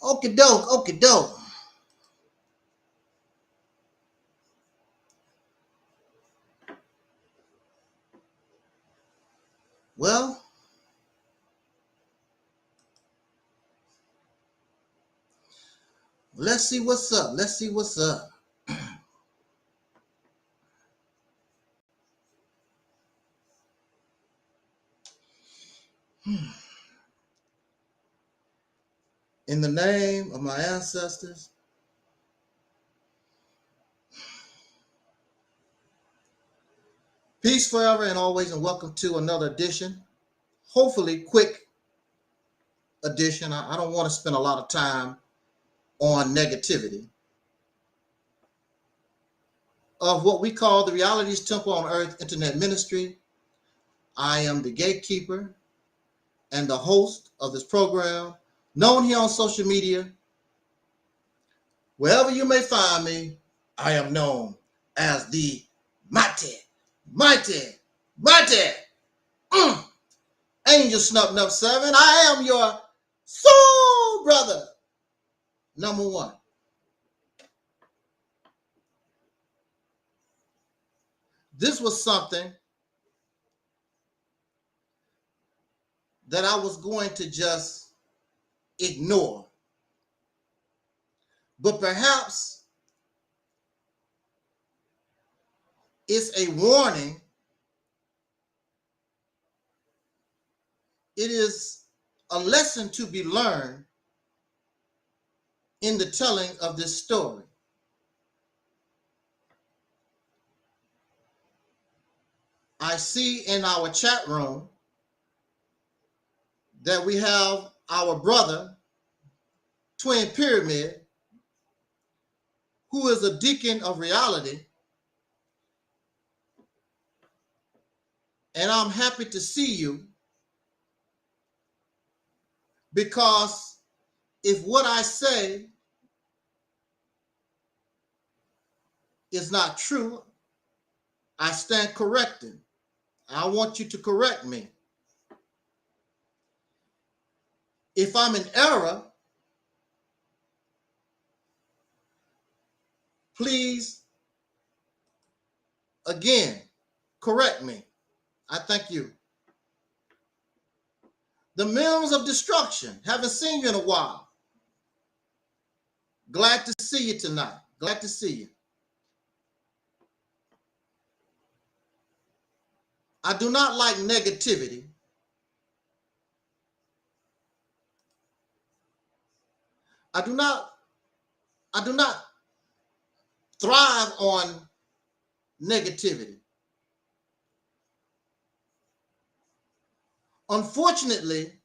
Okie doke, okie doke. Well, let's see what's up. Let's see what's up. In the name of my ancestors, peace forever and always, and welcome to another edition. Hopefully, quick edition. I don't want to spend a lot of time on negativity of what we call the Reality's Temple on Earth Internet Ministry. I am the gatekeeper and the host of this program, known here on social media. Wherever you may find me, I am known as the mighty Angel Snub 7. I am your soul brother, number one. This was something that I was going to just ignore. But perhaps it's a warning. It is a lesson to be learned in the telling of this story. I see in our chat room that we have our brother, Twin Pyramid, who is a deacon of reality. And I'm happy to see you, because if what I say is not true, I stand corrected. I want you to correct me. If I'm in error, please, again, correct me. I thank you. The Mills of Destruction. Haven't seen you in a while. Glad to see you tonight. Glad to see you. I do not like negativity. I do not thrive on negativity. Unfortunately,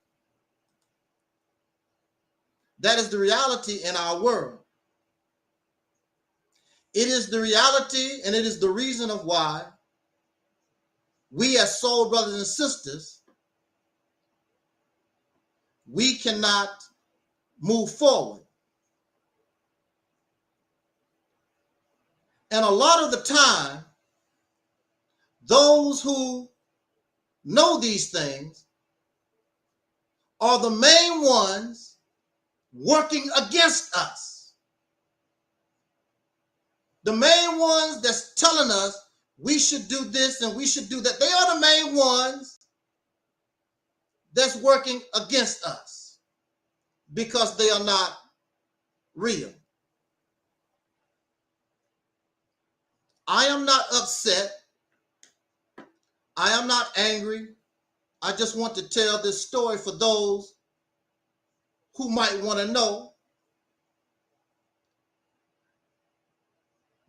that is the reality in our world. It is the reality, and it is the reason of why we as soul brothers and sisters, we cannot move forward. And a lot of the time, those who know these things are the main ones working against us. The main ones that's telling us we should do this and we should do that. They are the main ones that's working against us because they are not real. I am not upset. I am not angry. I just want to tell this story for those who might want to know,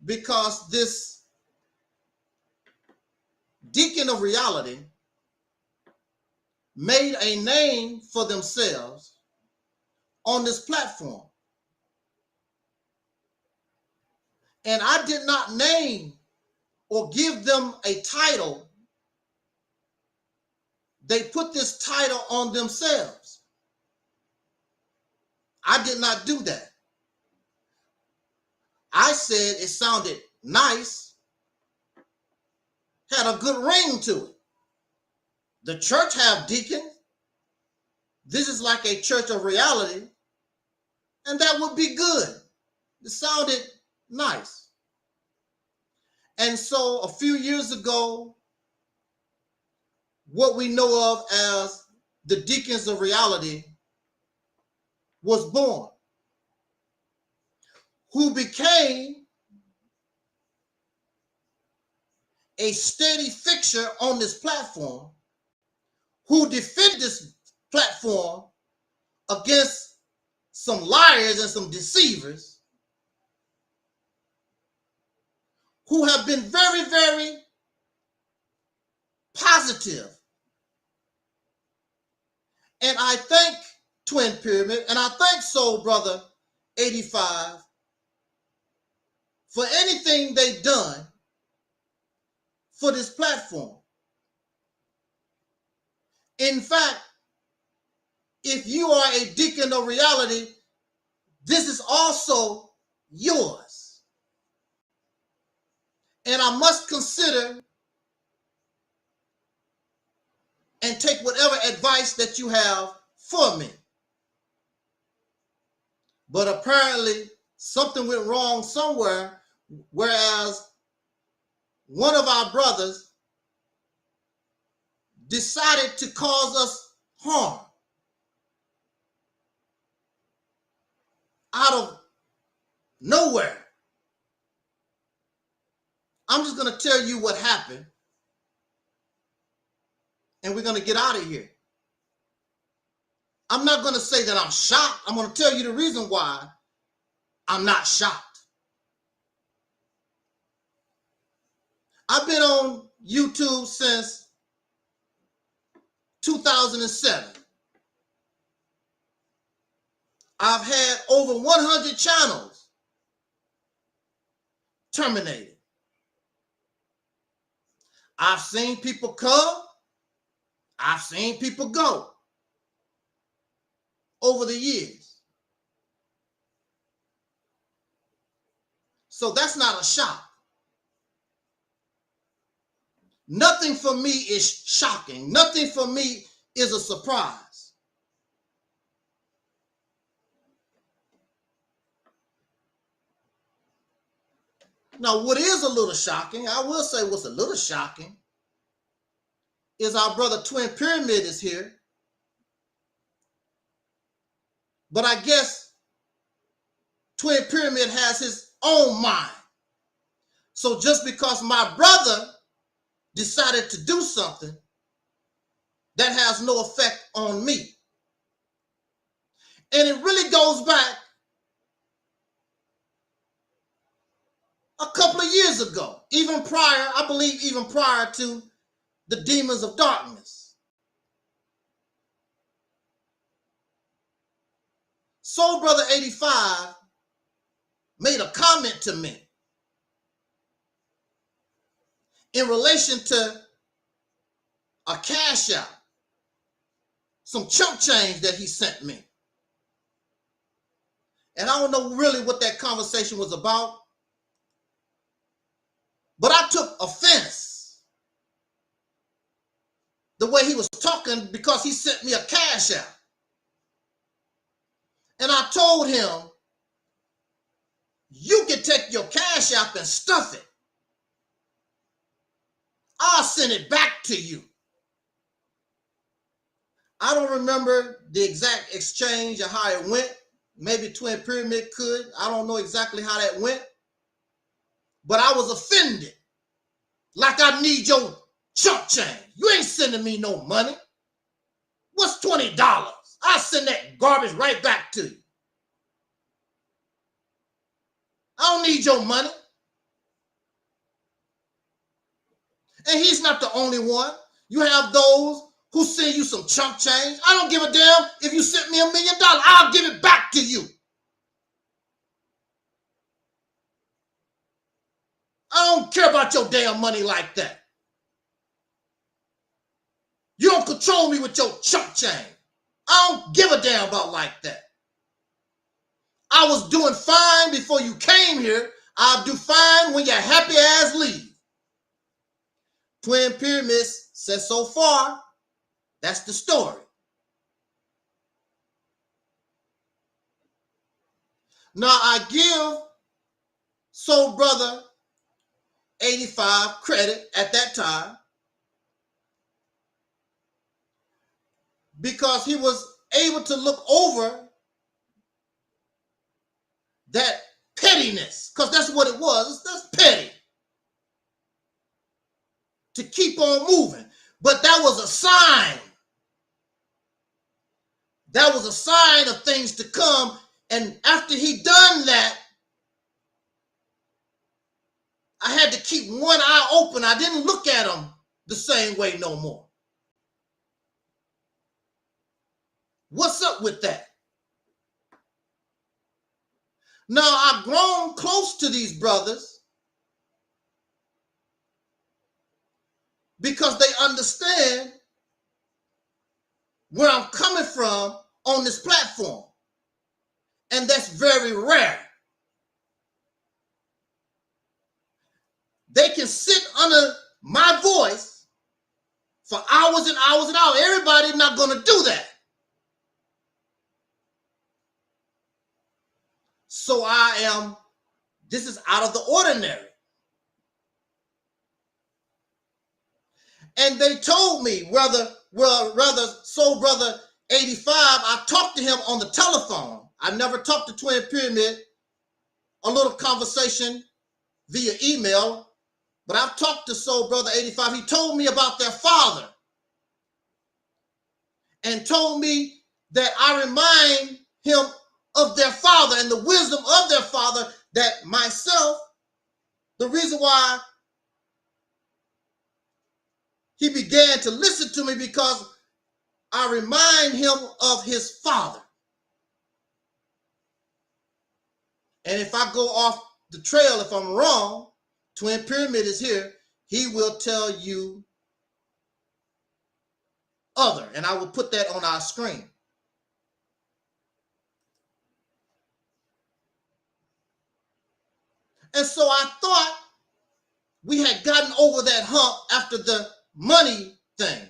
because this deacon of reality made a name for themselves on this platform. And I did not name or give them a title. They put this title on themselves. I did not do that. I said it sounded nice, had a good ring to it. The church have deacons. This is like a church of reality. And that would be good. It sounded nice. And so a few years ago, what we know of as the Deacons of Reality was born, who became a steady fixture on this platform, who defended this platform against some liars and some deceivers who have been very, very positive. And I thank Twin Pyramid and I thank SoleBrutha85 for anything they've done for this platform. In fact, if you are a Deacon of Reality, this is also yours. And I must consider and take whatever advice that you have for me. But apparently something went wrong somewhere, whereas one of our brothers decided to cause us harm out of nowhere. I'm just going to tell you what happened, and we're going to get out of here. I'm not going to say that I'm shocked. I'm going to tell you the reason why I'm not shocked. I've been on YouTube since 2007. I've had over 100 channels terminated. I've seen people come. I've seen people go over the years. So that's not a shock. Nothing for me is shocking. Nothing for me is a surprise. Now, what is a little shocking, I will say what's a little shocking, is our brother Twin Pyramid is here. But I guess Twin Pyramid has his own mind. So just because my brother decided to do something, that has no effect on me. And it really goes back a couple of years ago, even prior, I believe even prior to the Demons of Darkness. SoleBrutha85 made a comment to me in relation to a cash out, some chump change that he sent me. And I don't know really what that conversation was about, but I took offense the way he was talking because he sent me a cash out. And I told him, you can take your cash out and stuff it. I'll send it back to you. I don't remember the exact exchange or how it went. Maybe Twin Pyramid could. I don't know exactly how that went. But I was offended. Like I need your chump change. You ain't sending me no money. What's $20? I'll send that garbage right back to you. I don't need your money. And he's not the only one. You have those who send you some chump change. I don't give a damn if you sent me $1 million. I'll give it back to you. I don't care about your damn money like that. You don't control me with your chump change. I don't give a damn about like that. I was doing fine before you came here. I'll do fine when your happy ass leave. Twin Pyramids says so far, that's the story. Now, I give SoleBrutha85 credit at that time because he was able to look over that pettiness, because that's what it was. That's petty. To keep on moving. But that was a sign. That was a sign of things to come. And after he done that, I had to keep one eye open. I didn't look at him the same way no more. What's up with that? Now, I've grown close to these brothers because they understand where I'm coming from on this platform. And that's very rare. They can sit under my voice for hours and hours and hours. Everybody's not going to do that. So this is out of the ordinary. And they told me, rather SoleBrutha85, I talked to him on the telephone. I never talked to Twin Pyramid, a little conversation via email, but I've talked to SoleBrutha85. He told me about their father and told me that I remind him of their father and the wisdom of their father, that myself, the reason why he began to listen to me because I remind him of his father. And if I go off the trail, if I'm wrong, Twin Pyramid is here, he will tell you other. And I will put that on our screen. And so I thought we had gotten over that hump after the money thing.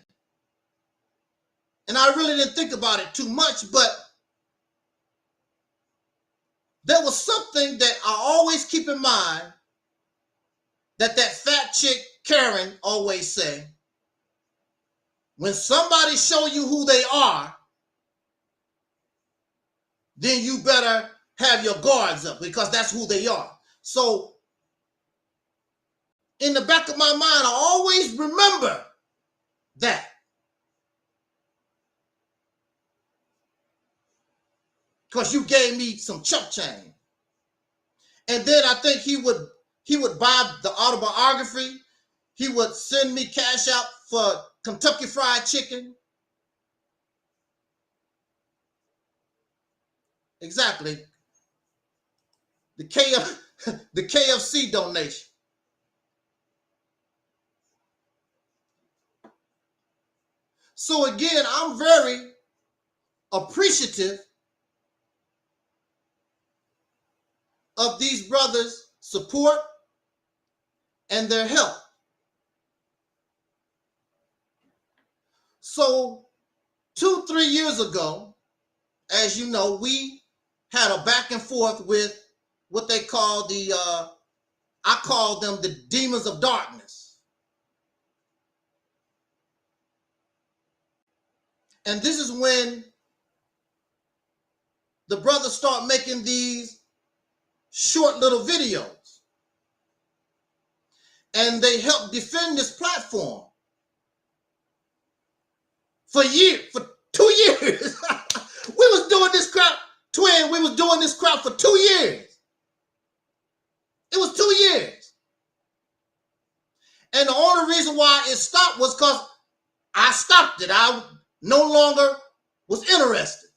And I really didn't think about it too much, but there was something that I always keep in mind that fat chick Karen always say. When somebody show you who they are, then you better have your guards up because that's who they are. So in the back of my mind, I always remember that. Because you gave me some chump change. And then I think he would buy the autobiography. He would send me cash out for Kentucky Fried Chicken. Exactly. The KFC donation. So again, I'm very appreciative of these brothers' support and their help. So 2-3 years ago, as you know, we had a back and forth with what they call I call them the demons of darkness. And this is when the brothers start making these short little videos. And they help defend this platform for 2 years. We was doing this crap, Twin, we was doing this crap for 2 years. It was 2 years. And the only reason why it stopped was because I stopped it. I no longer was interested.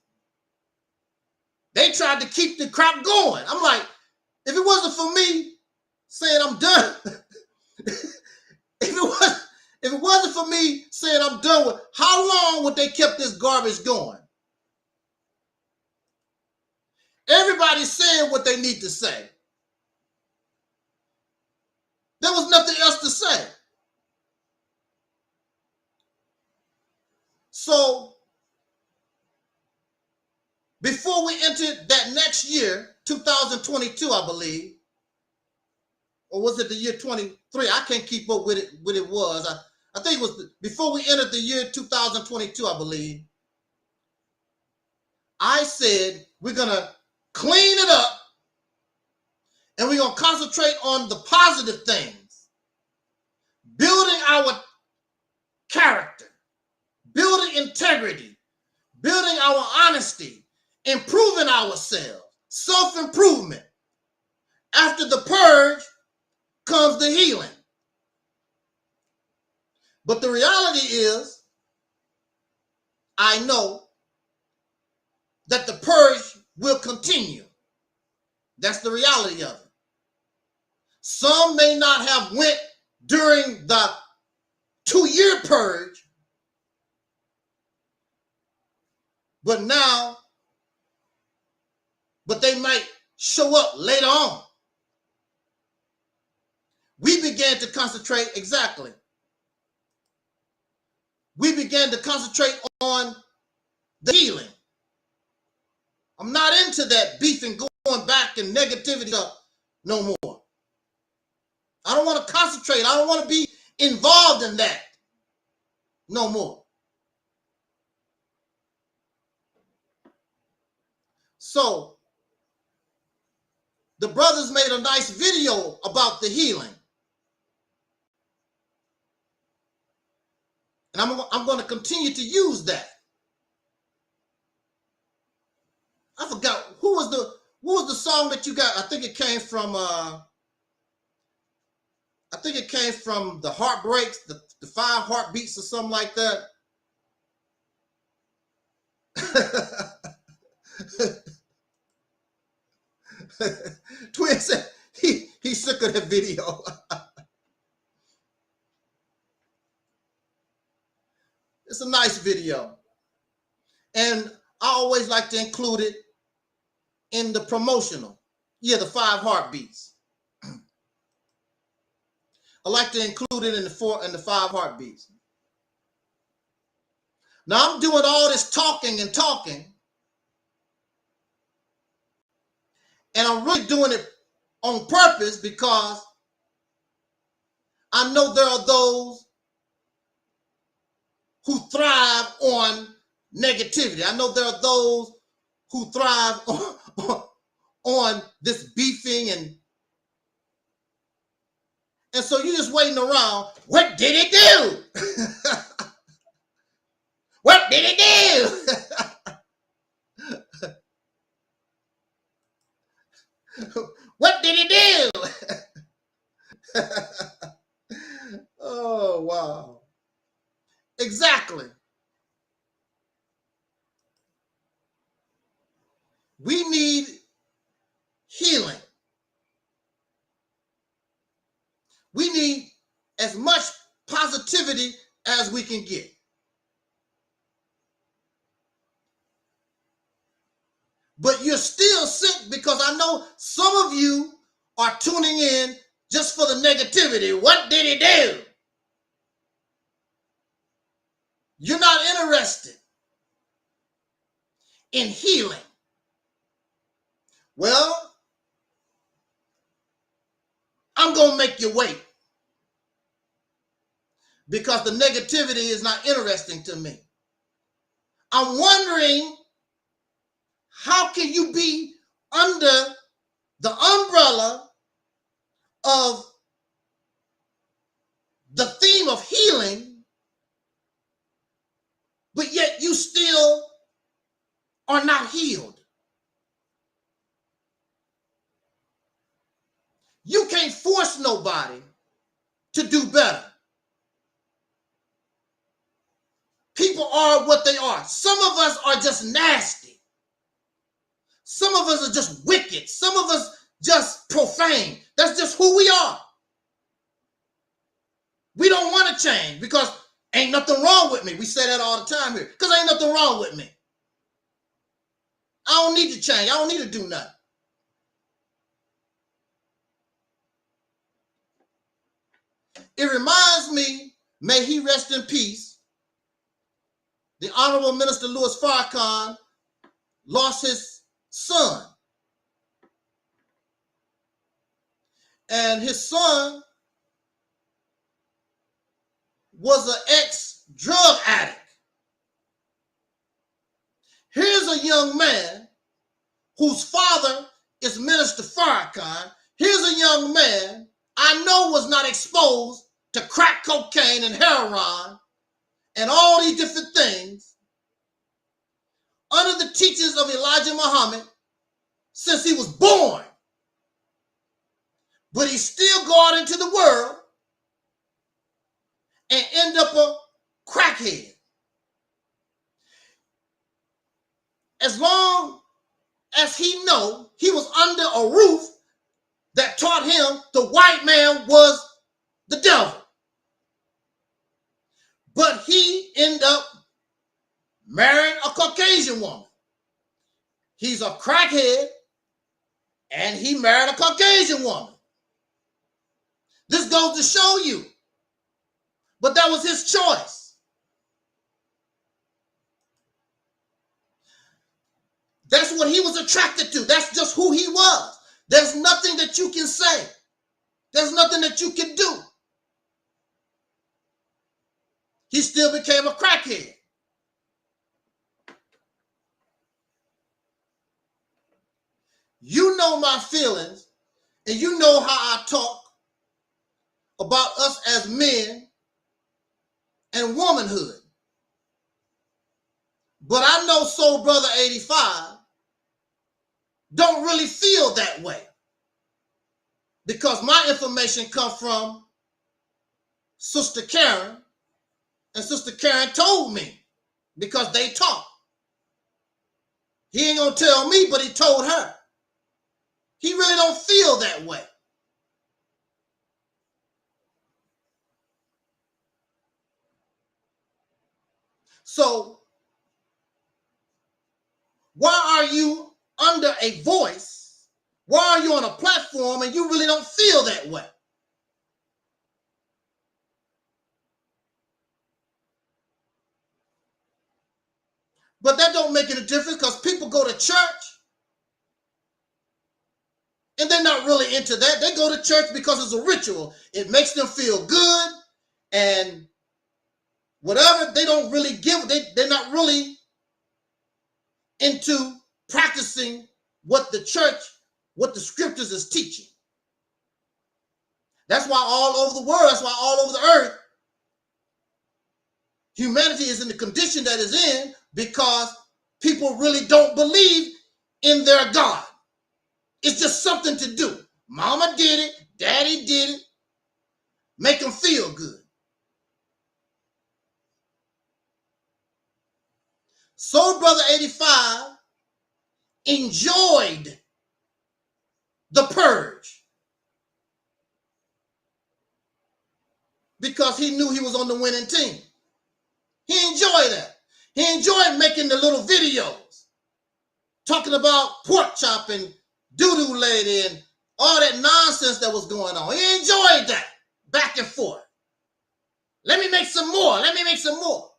They tried to keep the crap going. I'm like, if it wasn't for me saying I'm done, if it wasn't for me saying I'm done with, how long would they keep this garbage going? Everybody's saying what they need to say. There was nothing else to say. So before before we entered that next year, 2022, I believe, or was it the year 23? I can't keep up with it. What it was. I think it was before we entered the year 2022, I believe. I said we're gonna clean it up, and we're gonna concentrate on the positive things, building our character, building integrity, building our honesty, improving ourselves, self-improvement. After the purge comes the healing. But the reality is, I know that the purge will continue. That's the reality of it. Some may not have went during the 2-year purge, but they might show up later on. We began to concentrate, exactly. We began to concentrate on the healing. I'm not into that beefing, going back and negativity no more. I don't want to concentrate. I don't want to be involved in that no more. So the brothers made a nice video about the healing. And I'm going to continue to use that. I forgot what was the song that you got? I think it came from the Heartbreaks, the 5 Heartbeats or something like that. Twin said he's sick of that video. It's a nice video. And I always like to include it in the promotional. Yeah, the 5 Heartbeats. I like to include it in the 5 Heartbeats. Now I'm doing all this talking, and I'm really doing it on purpose because I know there are those who thrive on negativity. I know there are those who thrive on this beefing, and so you're just waiting around. What did it do? What did it do? What did it do? Oh, wow. Exactly. We need healing. We need as much positivity as we can get. But you're still sick because I know some of you are tuning in just for the negativity. What did he do? You're not interested in healing. Well, I'm going to make you wait because the negativity is not interesting to me. I'm wondering, how can you be under the umbrella of the theme of healing, but yet you still are not healed? You can't force nobody to do better. People are what they are. Some of us are just nasty. Some of us are just wicked. Some of us just profane. That's just who we are. We don't want to change because ain't nothing wrong with me. We say that all the time here because ain't nothing wrong with me. I don't need to change. I don't need to do nothing. It reminds me, may he rest in peace, the Honorable Minister Louis Farrakhan lost his son. And his son was an ex-drug addict. Here's a young man whose father is Minister Farrakhan. Here's a young man I know was not exposed to crack cocaine and heroin and all these different things under the teachings of Elijah Muhammad since he was born. But he still go out into the world and end up a crackhead. As long as he know he was under a roof that taught him the white man was the devil. But he ended up marrying a Caucasian woman. He's a crackhead and he married a Caucasian woman. This goes to show you. But that was his choice. That's what he was attracted to. That's just who he was. There's nothing that you can say. There's nothing that you can do. He still became a crackhead. You know my feelings, and you know how I talk about us as men and womanhood. But I know SoleBrutha85 don't really feel that way, because my information comes from Sister Karen, and Sister Karen told me, because they talk. He ain't gonna tell me, but he told her. He really don't feel that way. So why are you under a voice? Why are you on a platform and you really don't feel that way? But that don't make any difference, because people go to church and they're not really into that. They go to church because it's a ritual. It makes them feel good, and whatever, they don't really give, they're not really into practicing what the church, what the scriptures is teaching. That's why all over the world, that's why all over the earth, humanity is in the condition that is in, because people really don't believe in their God. It's just something to do. Mama did it, daddy did it, make them feel good. SoleBrutha85 enjoyed the purge because he knew he was on the winning team. He enjoyed that. He enjoyed making the little videos talking about pork chop and doo-doo lady and all that nonsense that was going on. He enjoyed that back and forth. Let me make some more. Let me make some more.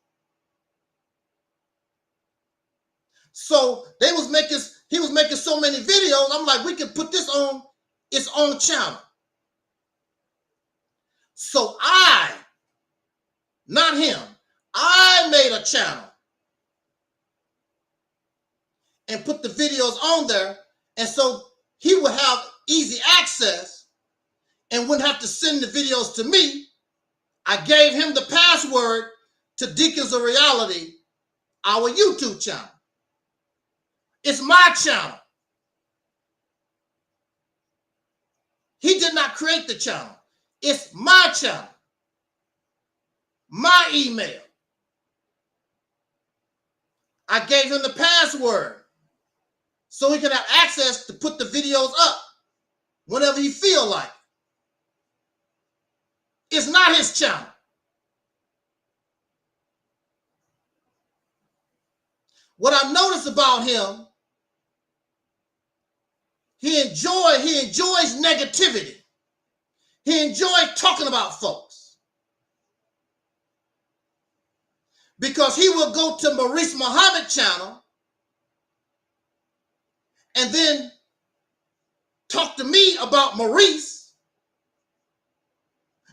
So he was making so many videos. I'm like, we can put this on its own channel. So not him, I made a channel and put the videos on there, and so he would have easy access and wouldn't have to send the videos to me. I gave him the password to Deacons of Reality, our YouTube channel. It's my channel. He did not create the channel. It's my channel, my email. I gave him the password so he can have access to put the videos up whenever he feel like it. It's not his channel. What I noticed about him, he enjoys negativity. He enjoys talking about folks, because he will go to Maurice Muhammad channel and then talk to me about Maurice,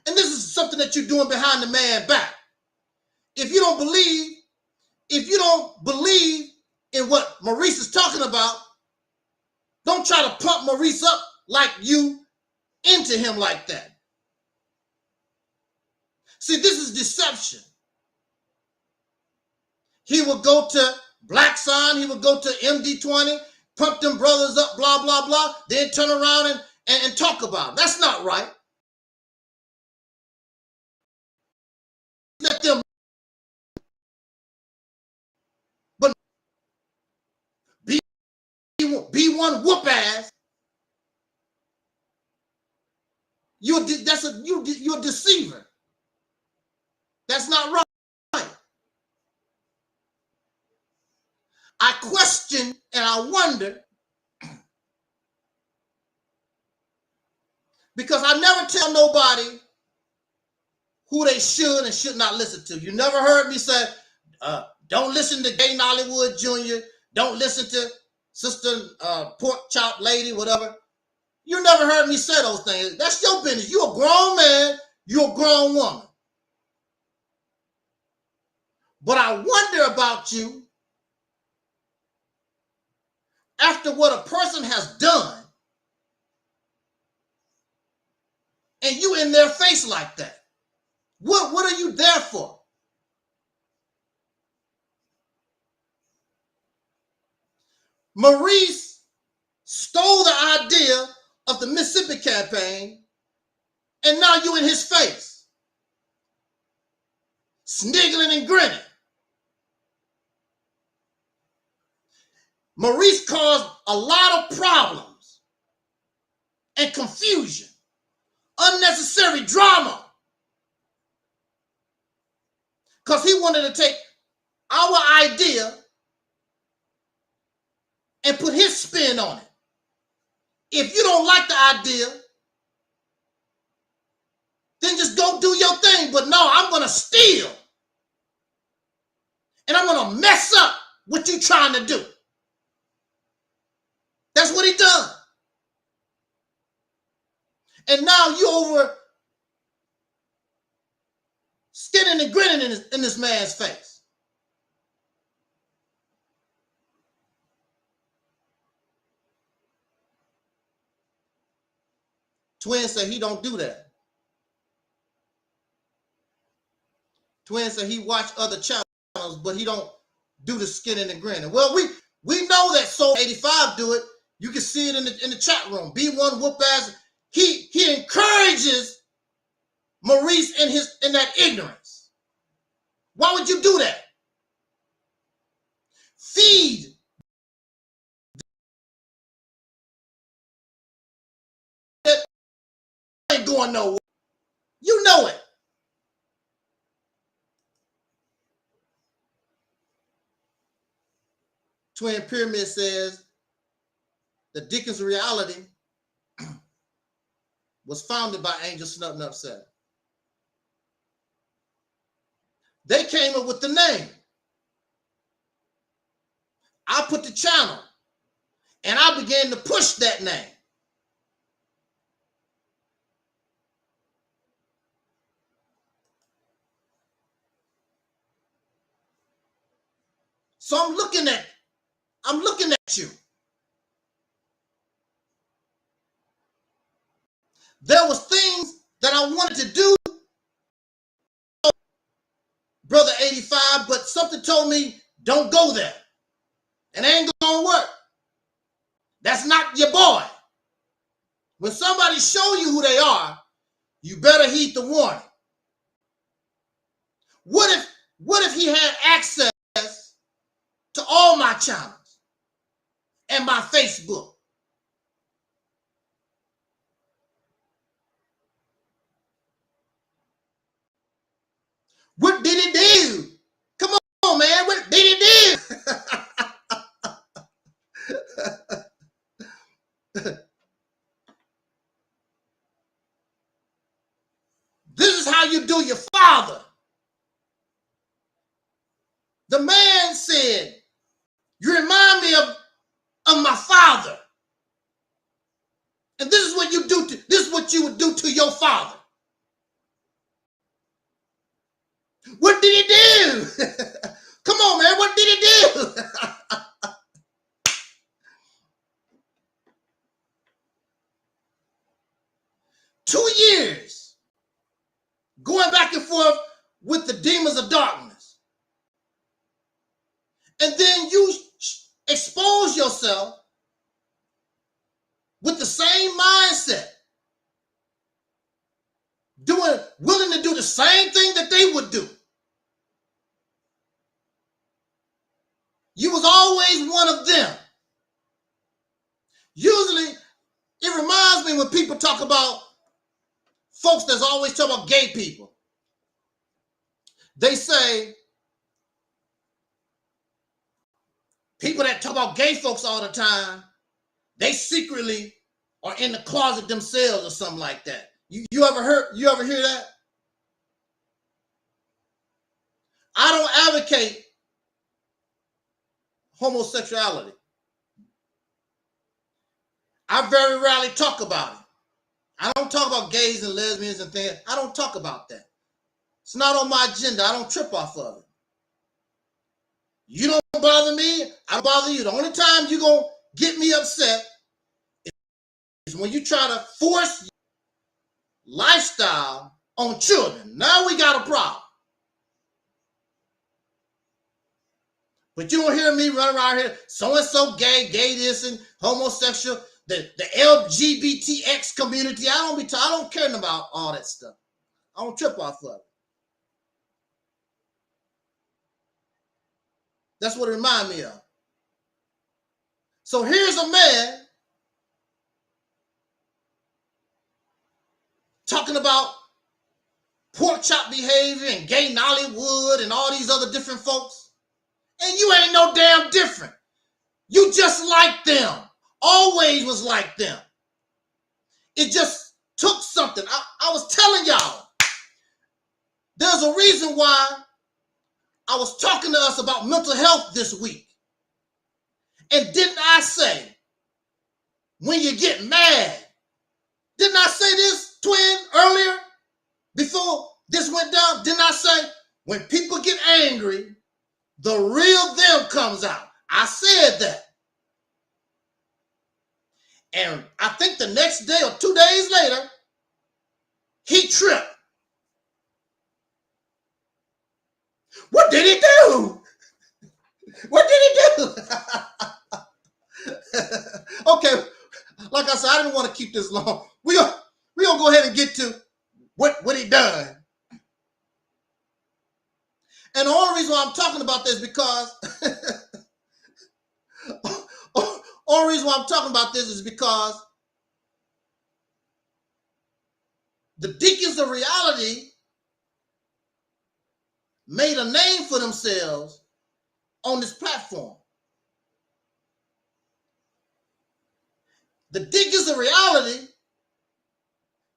and this is something that you're doing behind the man's back. If you don't believe in what Maurice is talking about, don't try to pump Maurice up like you into him like that. See, this is deception. He would go to Black Sign, he would go to MD20, pump them brothers up, blah, blah, blah, then turn around and talk about them. That's not right. Let them, but be one whoop ass. You're a deceiver. That's not right. I question and I wonder, because I never tell nobody who they should and should not listen to. You never heard me say, don't listen to Gay Nollywood Jr., don't listen to Sister Pork Chop Lady, whatever. You never heard me say those things. That's your business. You're a grown man, you're a grown woman. But I wonder about you after what a person has done, and you in their face like that. What are you there for? Maurice stole the idea of the Mississippi campaign, and now you in his face, sniggling and grinning. Maurice caused a lot of problems and confusion, unnecessary drama, because he wanted to take our idea and put his spin on it. If you don't like the idea, then just go do your thing. But no, I'm going to steal, and I'm going to mess up what you're trying to do. That's what he done. And now you over skinning and grinning in this man's face. Twin said he don't do that. Twin said he watch other channels, but he don't do the skinning and grinning. Well, we know that SoleBrutha85 do it. You can see it in the chat room. B1 whoop ass. He encourages Maurice in that ignorance. Why would you do that? Feed that ain't going nowhere. You know it. Twin Pyramid says the Dickens reality was founded by Angel Snub Nub 7. They came up with the name. I put the channel and I began to push that name. So I'm looking at you. There was things that I wanted to do, Brother 85, but something told me don't go there. It ain't gonna work. That's not your boy. When somebody show you who they are, you better heed the warning. What if he had access to all my channels and my Facebook? What did he do? Come on, man. What did he do? This is how you do your father. The man said, you remind me of my father. And this is what you do. This is what you would do to your father. What did he do? Come on, man. What did he do? 2 years going back and forth with the demons of darkness. And then you expose yourself with the same mindset, willing to do the same thing that they would do. You was always one of them. Usually, it reminds me when people talk about folks that's always talk about gay people. They say people that talk about gay folks all the time, they secretly are in the closet themselves or something like that. You ever hear that? I don't advocate homosexuality. I very rarely talk about it. I don't talk about gays and lesbians and things. I don't talk about that. It's not on my agenda. I don't trip off of it. You don't bother me, I don't bother you. The only time you're going to get me upset is when you try to force lifestyle on children. Now we got a problem. But you don't hear me running around here, so-and-so gay this and homosexual, the LGBTX community. I don't care about all that stuff. I don't trip off of it. That's what it reminds me of. So here's a man talking about pork chop behavior and gay Nollywood and all these other different folks. And you ain't no damn different. You just like them. Always was like them. It just took something. I was telling y'all, there's a reason why I was talking to us about mental health this week. And didn't I say, when you get mad, didn't I say this, twin, earlier? Before this went down, didn't I say, when people get angry, the real them comes out? I said that. And I think the next day or 2 days later, he tripped. What did he do? What did he do? Okay, like I said, I didn't want to keep this long. We gonna go ahead and get to what he done. And the only reason why I'm talking about this is because the deacons of reality made a name for themselves on this platform. The deacons of reality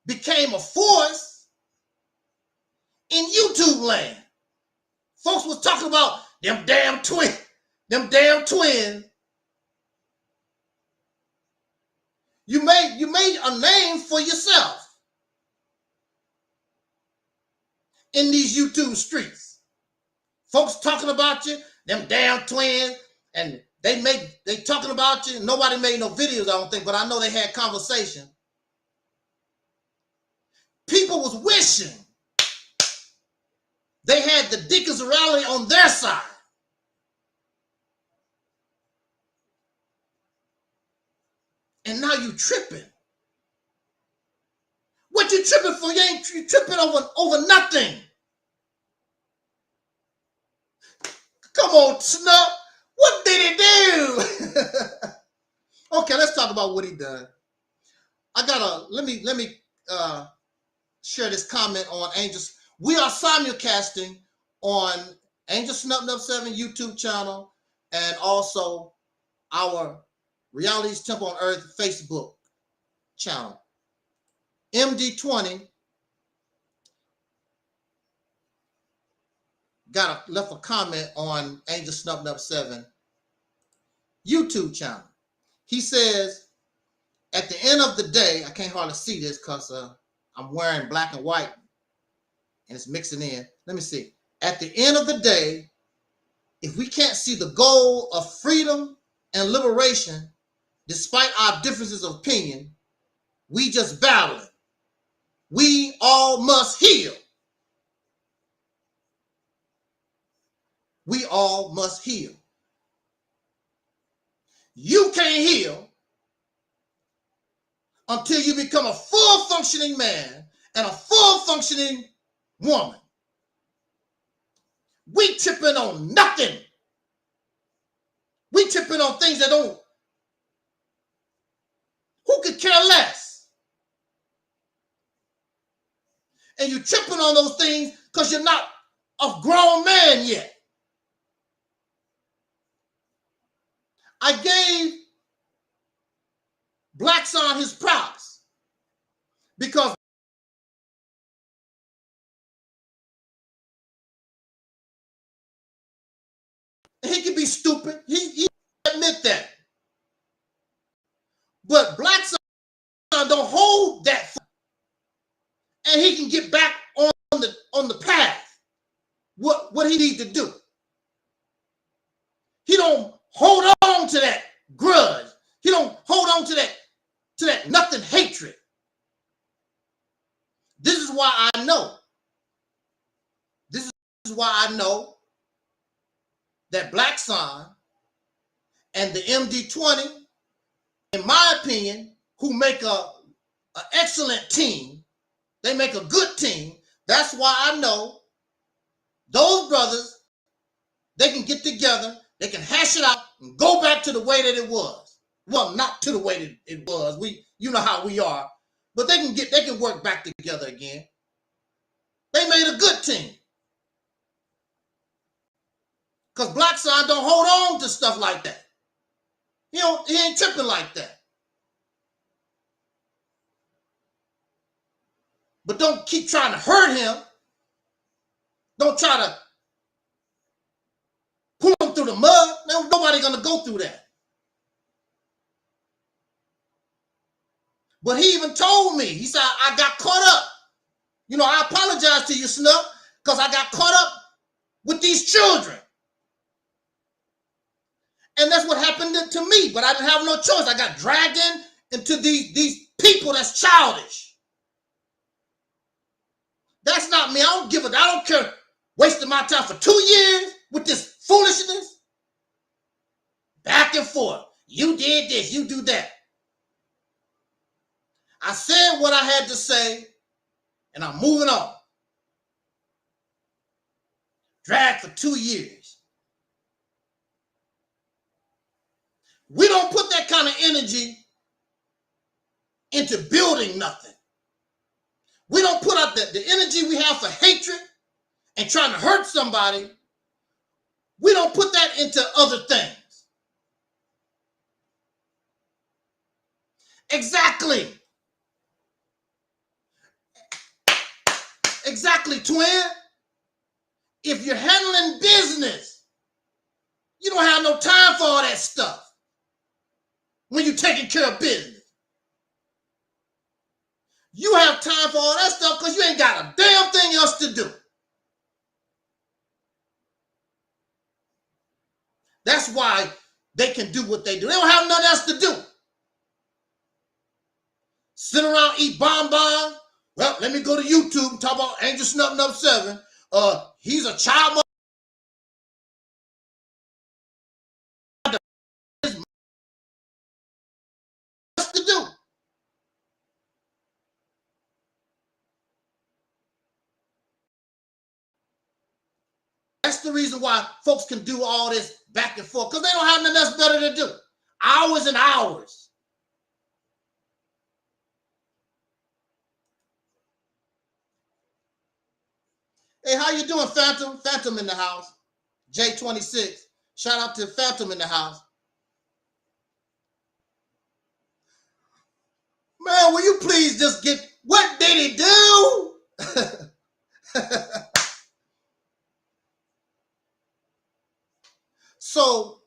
became a force in YouTube land. Folks was talking about them damn twins. You made a name for yourself in these YouTube streets. Folks talking about you, them damn twins, and they talking about you. Nobody made no videos, I don't think, but I know they had conversation. People was wishing they had the deacons of reality on their side. And now you tripping. What you tripping for? You tripping over nothing. Come on, Snup. What did he do? Okay, let's talk about what he done. Let me share this comment on Angels. We are simulcasting on Angel Snup 7 YouTube channel and also our Reality's Temple on Earth Facebook channel. MD20 left a comment on Angel Snup 7 YouTube channel. He says, at the end of the day, I can't hardly see this because I'm wearing black and white and it's mixing in. Let me see. At the end of the day, if we can't see the goal of freedom and liberation, despite our differences of opinion, we just battling. We all must heal. We all must heal. You can't heal until you become a full functioning man and a full functioning woman. We tripping on nothing. We tripping on things that don't, who could care less? And you tripping on those things because you're not a grown man yet. I gave Black Son his props because he can be stupid. He admit that. But Black Son don't hold that, and he can get back on the path. What he need to do. He don't hold on to that grudge. He don't hold on to that nothing hatred. This is why I know. This is why I know that Black Son and the MD20, in my opinion, who make an excellent team, they make a good team. That's why I know those brothers, they can get together, they can hash it out and go back to the way that it was. Well, not to the way that it was. You know how we are, but they can work back together again. They made a good team. Because Black Son don't hold on to stuff like that. He ain't tripping like that. But don't keep trying to hurt him. Don't try to pull him through the mud. Nobody gonna go through that. But he even told me, he said, I got caught up. You know, I apologize to you, Snuff, because I got caught up with these children. And that's what happened to me, but I didn't have no choice. I got dragged into these people that's childish. That's not me. I don't care wasting my time for 2 years with this foolishness. Back and forth. You did this, you do that. I said what I had to say, and I'm moving on. Dragged for 2 years. We don't put that kind of energy into building nothing. We don't put out the energy we have for hatred and trying to hurt somebody. We don't put that into other things. Exactly. Exactly, twin. If you're handling business, you don't have no time for all that stuff when you're taking care of business. You have time for all that stuff because you ain't got a damn thing else to do. That's why they can do what they do. They don't have nothing else to do. Sit around, eat bonbons. Well, let me go to YouTube and talk about Angel Snuff 7. He's a child mother. What's to do? That's the reason why folks can do all this back and forth, because they don't have nothing else better to do. Hours and hours. Hey, how you doing, Phantom? Phantom in the house. J26. Shout out to Phantom in the house. Man, will you please just get, what did he do? So,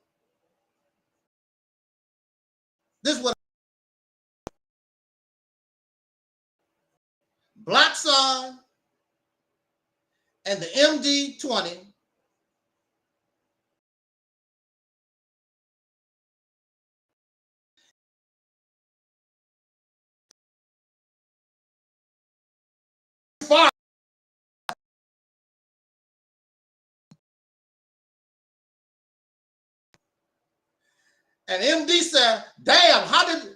black son, and the MD-20 far. And MD said, damn, how did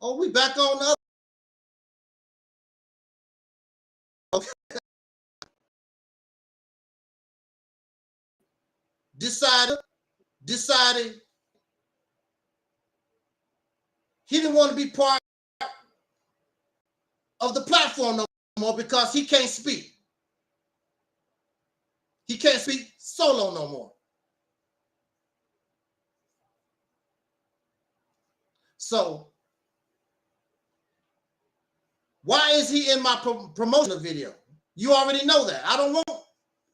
Oh, we back on the other. Okay. Decided he didn't want to be part of the platform no more because he can't speak. He can't speak solo no more. So why is he in my promotional video? You already know that. I don't want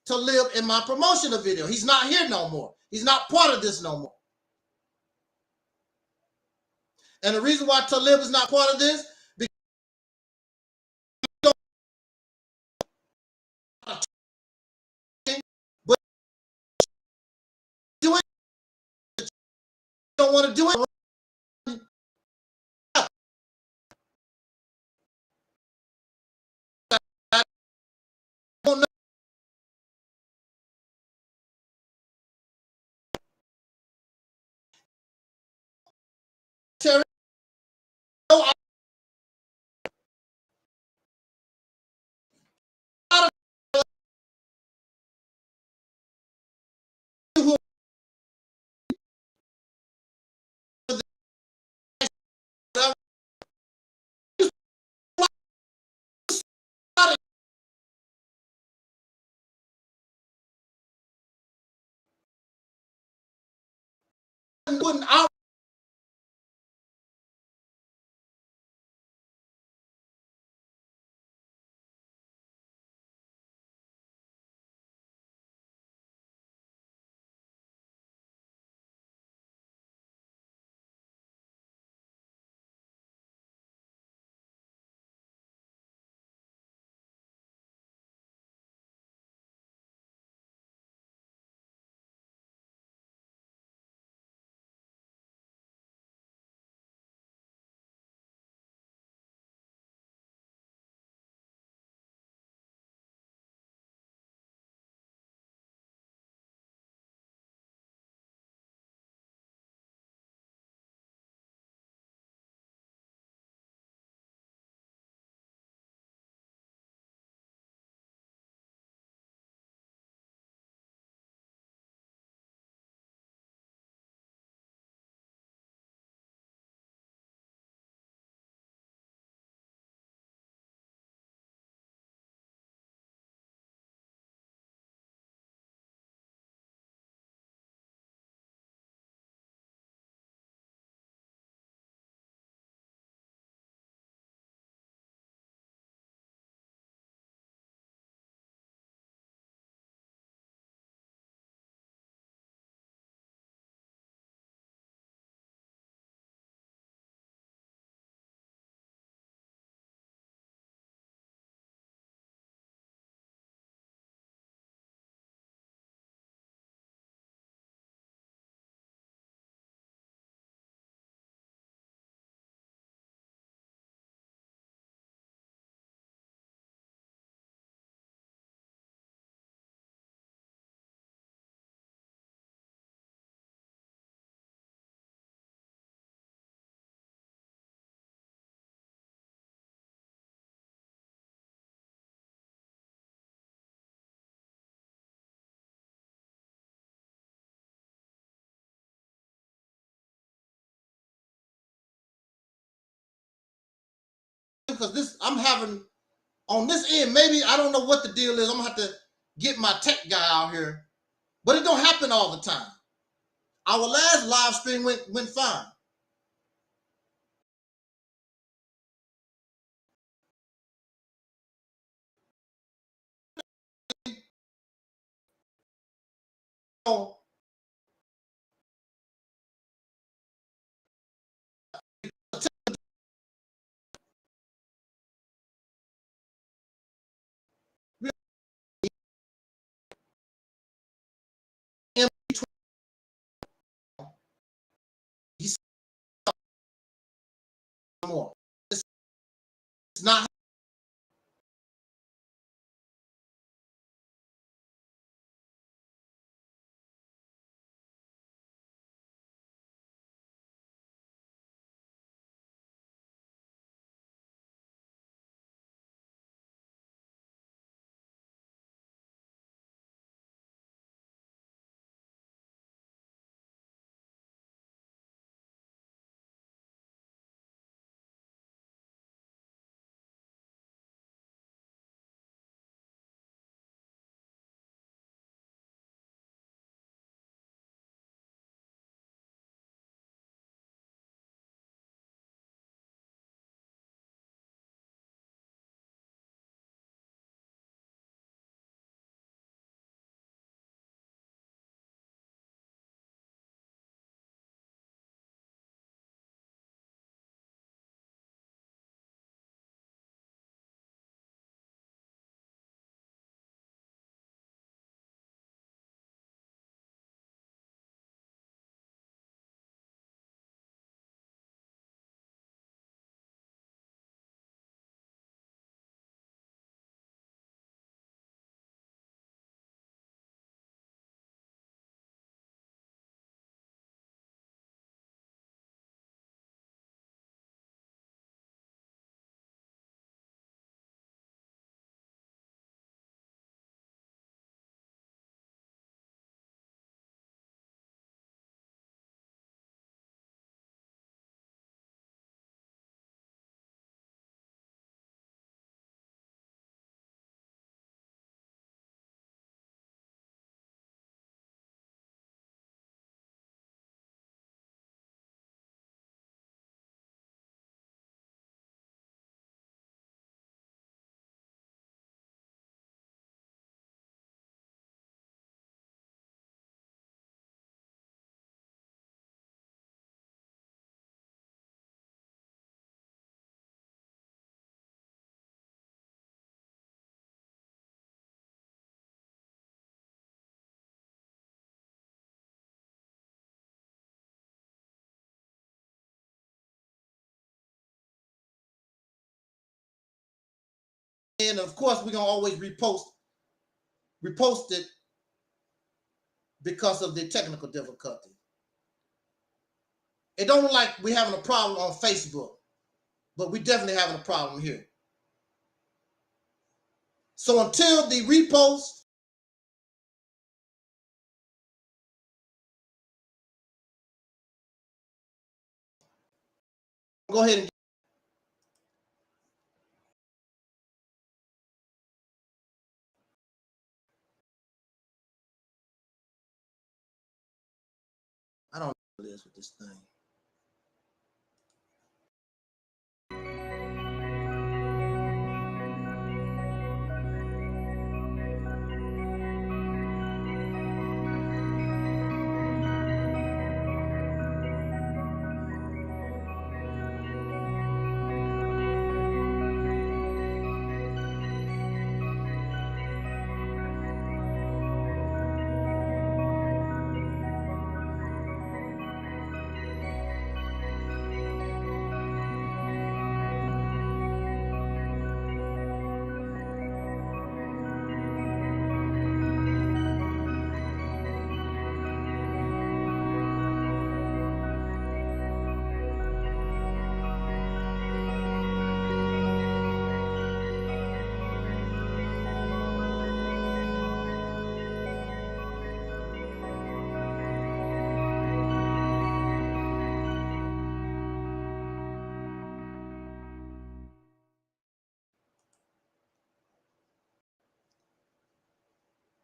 to live in my promotional video. He's not here no more. He's not part of this no more. And the reason why Talib is not part of this, because but do it. You don't want to do it. I don't know. Terry, no, I don't know who wouldn't out because this I'm having on this end, maybe I don't know what the deal is. I'm gonna have to get my tech guy out here, but it don't happen all the time. Our last live stream went fine. So he's more. It's not And of course, we're gonna always repost it because of the technical difficulty. It don't look like we're having a problem on Facebook, but we definitely having a problem here. So until the repost go ahead and I don't know what it is with this thing.